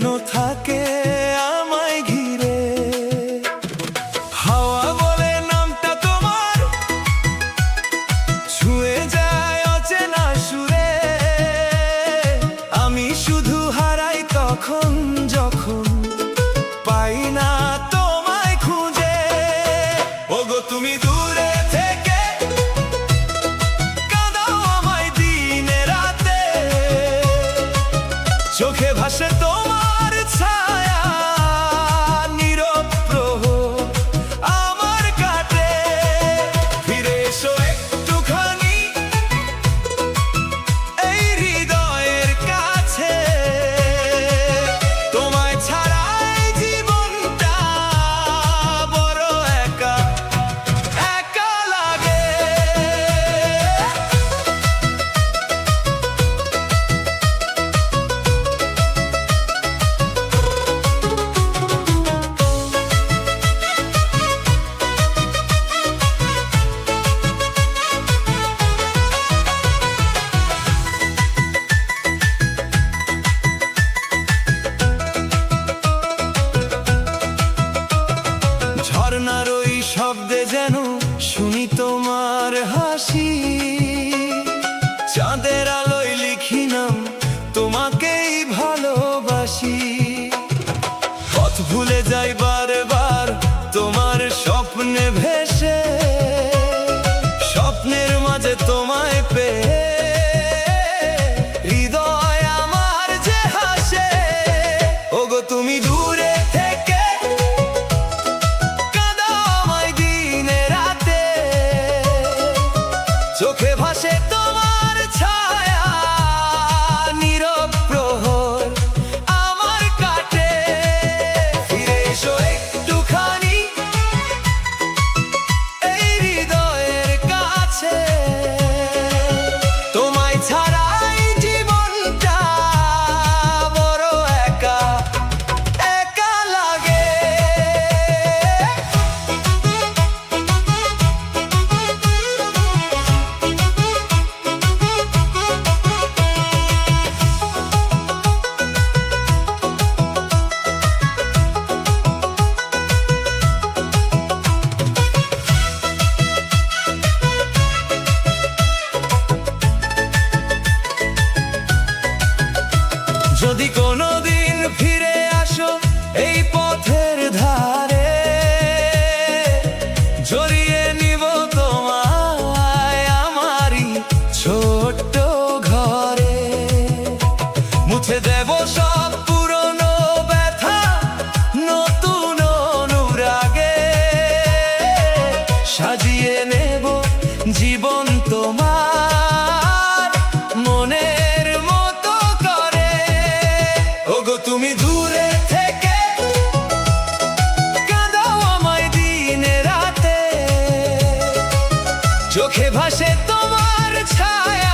যেন থাকে আমায় ঘিরে। হাওয়া বলে নামটা তোমার ছুঁয়ে যায় অচেনা সুরে। আমি শুধু হারাই তখন যখন পাই না তোমায় খুঁজে। ওগো তুমি দূরে থেকে কাঁদাও আমায় দিনে রাতে, চোখে ভাসে তোমার ছায়া নীরব প্রহর আমার কাটে। ফিরে এসো একটুখানি এই হৃদয়ের কাছে, তোমায় ছাড়াই জীবনটা বড় একা একা লাগে। ঝর্ণার ওই শব্দে যেন শুনি তোমার হাসি, চাঁদের আলোয় লিখি নাম তোমাকেই ভালোবাসি। পথ ভুলে যাই বারবার তোমার স্বপ্নে ভেসে, স্বপ্নের মাঝে তোমায় পেয়ে হৃদয় আমার যে হাসে। ওগো তুমি দূরে থেকে কাঁদাও আমায় দিনে রাতে, চোখে ভাসে তোমার ছায়া নীরব প্রহর আমার কাটে। ফিরে এসো একটুখানি এই হৃদয়ের কাছে, তোমায় ছাড়াই জীবনটা বড় একা একা লাগে। যদি কোনোদিন ফিরে আসো এই পথের ধারে, জড়িয়ে নিব তোমায় আমারই ছোট্ট ঘরে। মুছে দেব সব পুরনো ব্যথা নতুন অনুরাগে, সাজিয়ে নেব জীবন তোমার মনের মতো করে। ওগো তুমি দূরে থেকে কাঁদাও আমায় দিনে রাতে, চোখে ভাসে তোমার ছায়া